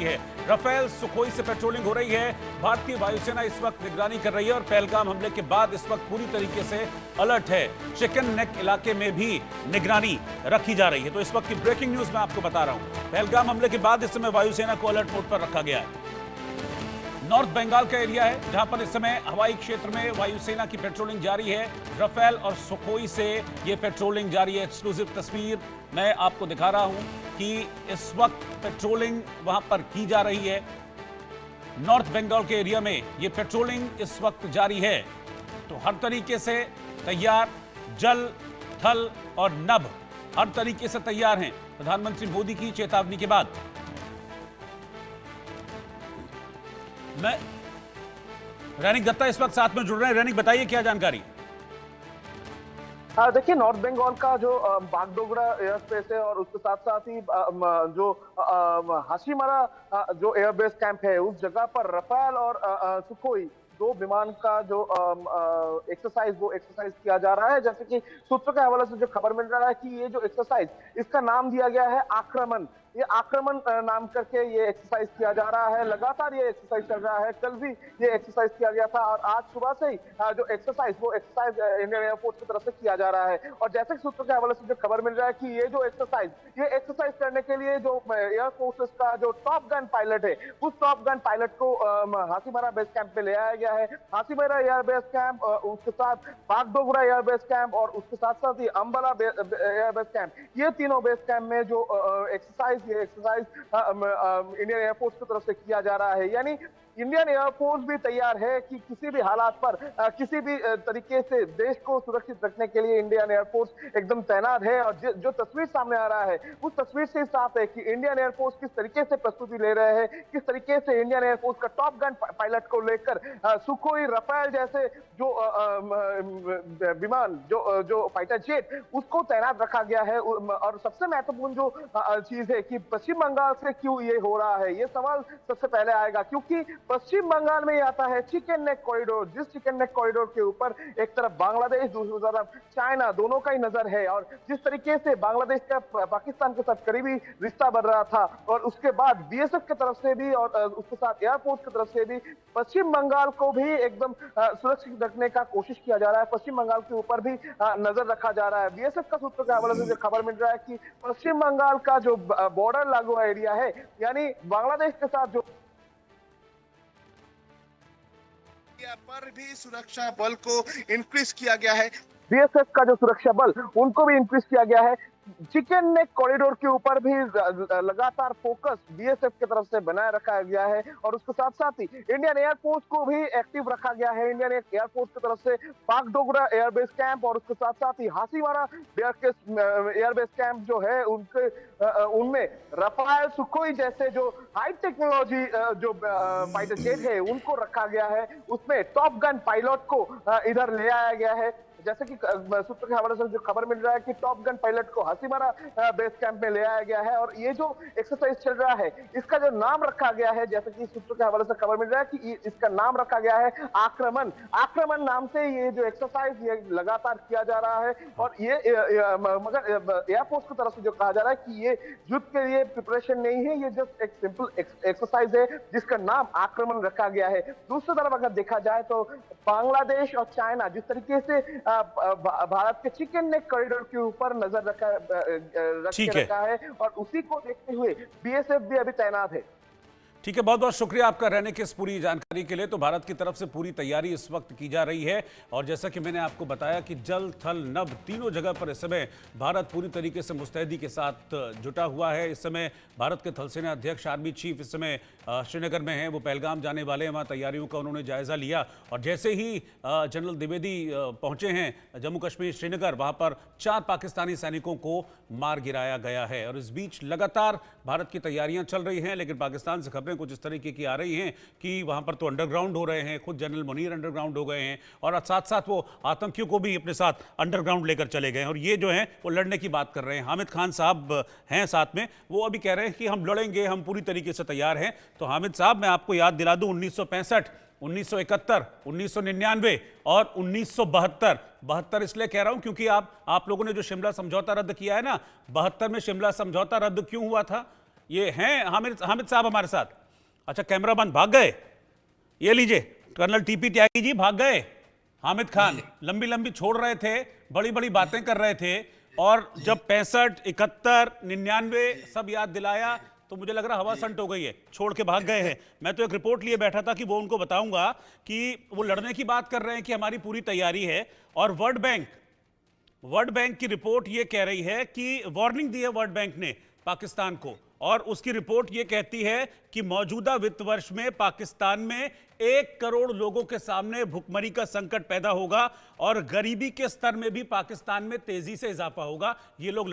है। Rafale Sukhoi से patrolling हो रही है। भारतीय वायुसेना इस वक्त निगरानी कर रही है और पहलगाम हमले के बाद इस वक्त पूरी तरीके से अलर्ट है। चिकन नेक इलाके में भी निगरानी रखी जा रही है। तो इस वक्त की ब्रेकिंग न्यूज मैं आपको बता रहा हूं। पहलगाम हमले के बाद इस समय वायुसेना को अलर्ट मोड पर रखा गया है। नॉर्थ बंगाल का एरिया है जहां पर इस समय हवाई क्षेत्र में वायुसेना की पेट्रोलिंग जारी है। राफेल और सुखोई से यह पेट्रोलिंग जारी है। एक्सक्लूसिव तस्वीर मैं आपको दिखा रहा हूं कि इस वक्त पेट्रोलिंग वहां पर की जा रही है। नॉर्थ बंगाल के एरिया में यह पेट्रोलिंग इस वक्त जारी है। तो हर तरीके से तैयार, जल, थल और नभ हर तरीके से तैयार हैं प्रधानमंत्री मोदी की चेतावनी के बाद। मैं रैनिक दत्ता इस वक्त साथ में जुड़ रहे हैं। रैनिक बताइए क्या जानकारी। देखिए, नॉर्थ बंगाल का जो बागडोगरा एयर स्पेस है और उसके साथ साथ ही जो हाशीमारा जो एयरबेस कैंप है उस जगह पर राफेल और सुखोई दो विमान का जो एक्सरसाइज किया जा रहा है। जैसे कि सूत्रों के हवाले से जो खबर मिल रहा है कि ये जो एक्सरसाइज, इसका नाम दिया गया है आक्रमण। ये आक्रमण नाम करके ये एक्सरसाइज किया जा रहा है। लगातार ये एक्सरसाइज चल रहा है। कल भी ये एक्सरसाइज किया गया था और आज सुबह से ही जो एक्सरसाइज इंडियन एयरफोर्स की तरफ से किया जा रहा है। और जैसे कि सूत्रों के हवाले से जो खबर मिल रहा है कि ये एक्सरसाइज करने के लिए जो एयरफोर्स का जो टॉप गन पायलट है, उस टॉप गन पायलट को हासीमारा बेस कैंप में ले आया गया है। हासीमारा एयरबेस कैंप, उसके साथ बागडोगरा एयरबेस कैंप और उसके साथ साथ ही अंबाला एयरबेस कैंप, ये तीनों बेस कैंप में जो एक्सरसाइज इंडियन एयरफोर्स की तरफ से किया जा रहा है। यानी इंडियन एयरफोर्स भी तैयार है कि किसी भी हालात पर किसी भी तरीके से देश को सुरक्षित रखने के लिए इंडियन एयरफोर्स एकदम तैनात है। और जो तस्वीर सामने आ रहा है उस तस्वीर से साफ है कि इंडियन एयरफोर्स किस तरीके से प्रस्तुति ले रहे हैं, किस तरीके से इंडियन एयरफोर्स का टॉप गन पायलट को लेकर सुखोई, राफेल जैसे जो विमान, जो फाइटर जेट, उसको तैनात रखा गया है। और सबसे महत्वपूर्ण जो चीज है कि पश्चिम बंगाल से क्यों ये हो रहा है, ये सवाल सबसे पहले आएगा। क्योंकि पश्चिम बंगाल में आता है चिकन नेक कॉरिडोर, जिस चिकन नेक कॉरिडोर के ऊपर एक तरफ बांग्लादेश, दूसरी तरफ चाइना, दोनों का ही नजर है। और जिस तरीके से बांग्लादेश का पाकिस्तान के साथ करीबी रिश्ता बन रहा था और उसके बाद बीएसएफ की तरफ से भी और उसके साथ एयरफोर्स की तरफ से भी पश्चिम बंगाल को भी एकदम सुरक्षित रखने का कोशिश किया जा रहा है। पश्चिम बंगाल के ऊपर भी नजर रखा जा रहा है। बीएसएफ का सूत्र के हवाले से जो खबर मिल रहा है कि पश्चिम बंगाल का जो बॉर्डर लागू एरिया है, यानी बांग्लादेश के साथ जो पर भी सुरक्षा बल को इंक्रीज किया गया है। बीएसएफ का जो सुरक्षा बल, उनको भी इंक्रीज किया गया है। चिकन नेक कॉरिडोर के ऊपर भी लगातार फोकस बीएसएफ की तरफ से बनाए रखा गया है। और उसके साथ साथ ही इंडियन एयरफोर्स को भी एक्टिव रखा गया है। इंडियन एयरफोर्स की तरफ से बागडोगरा एयरबेस कैंप और उसके साथ साथ ही हासीमारा एयरबेस कैंप जो है उनमें राफेल, सुखोई जैसे जो हाई टेक्नोलॉजी जो फाइटर जेट है उनको रखा गया है। उसमें टॉप गन पायलट को इधर ले आया गया है। जैसे कि सूत्र के हवाले से जो खबर मिल रहा है कि टॉप गन पायलट को हासीमारा बेस कैंप में ले आया गया है। और ये जो एक्सरसाइज चल रहा है, इसका जो नाम रखा गया है, जैसे कि सूत्र के हवाले से खबर मिल रहा है कि इसका नाम रखा गया है आक्रमण। आक्रमण नाम से ये जो एक्सरसाइज ये लगातार किया जा रहा है। और ये मगर एयरफोर्स की तरफ से जो कहा जा रहा है कि ये युद्ध के लिए प्रिपरेशन नहीं है, ये जस्ट एक सिंपल एक्सरसाइज है जिसका नाम आक्रमण रखा गया है। दूसरी तरफ अगर देखा जाए तो बांग्लादेश और चाइना जिस तरीके से भारत के चिकन नेक कॉरिडोर के ऊपर नजर रखा है और उसी को देखते हुए बीएसएफ भी अभी तैनात है। ठीक है, बहुत बहुत शुक्रिया आपका रहने की इस पूरी जानकारी के लिए। तो भारत की तरफ से पूरी तैयारी इस वक्त की जा रही है और जैसा कि मैंने आपको बताया कि जल, थल, नभ तीनों जगह पर इस समय भारत पूरी तरीके से मुस्तैदी के साथ जुटा हुआ है। इस समय भारत के थल सेना अध्यक्ष आर्मी चीफ इस समय श्रीनगर में हैं, वो पहलगाम जाने वाले हैं। वहाँ तैयारियों का उन्होंने जायजा लिया और जैसे ही जनरल द्विवेदी पहुंचे हैं जम्मू कश्मीर श्रीनगर, वहाँ पर 4 पाकिस्तानी सैनिकों को मार गिराया गया है। और इस बीच लगातार भारत की तैयारियां चल रही हैं, लेकिन पाकिस्तान से खबरें कुछ इस तरीके की आ रही हैं कि वहां पर तो अंडरग्राउंड हो रहे हैं, खुद जनरल मुनीर अंडरग्राउंड हो गए हैं और साथ साथ वो आतंकियों को भी अपने साथ अंडरग्राउंड लेकर चले गए हैं। और ये जो है वो लड़ने की बात कर रहे हैं। हामिद खान साहब हैं साथ में, वो अभी कह रहे हैं कि हम लड़ेंगे, हम पूरी तरीके से तैयार हैं। तो हामिद साहब, मैं आपको याद दिला दूं 1965, 1971, 1999 और 1972। 72 इसलिए कह रहा हूं क्योंकि आप लोगों ने जो शिमला समझौता रद्द किया है ना, 72 में शिमला समझौता रद्द क्यों हुआ था? ये हैं हामिद हामिद साहब हमारे साथ। अच्छा, कैमरामैन भाग गए, ये लीजिए, कर्नल टीपी त्यागी जी भाग गए। हामिद खान लंबी लंबी छोड़ रहे थे, बड़ी बड़ी बातें कर रहे थे, और जब 65, 71, 99 सब याद दिलाया तो मुझे लग रहा हवा संट हो गई है, छोड़ के भाग गए हैं। मैं तो एक रिपोर्ट लिए बैठा था कि वो उनको बताऊंगा कि वो लड़ने की बात कर रहे हैं कि हमारी पूरी तैयारी है। और वर्ल्ड बैंक की रिपोर्ट ये कह रही है कि वार्निंग दी है वर्ल्ड बैंक ने पाकिस्तान को, और उसकी रिपोर्ट ये कहती है कि मौजूदा वित्त वर्ष में पाकिस्तान में 1 करोड़ लोगों के सामने भुखमरी का संकट पैदा होगा और गरीबी के स्तर में भी पाकिस्तान में तेजी से इजाफा होगा। ये लोग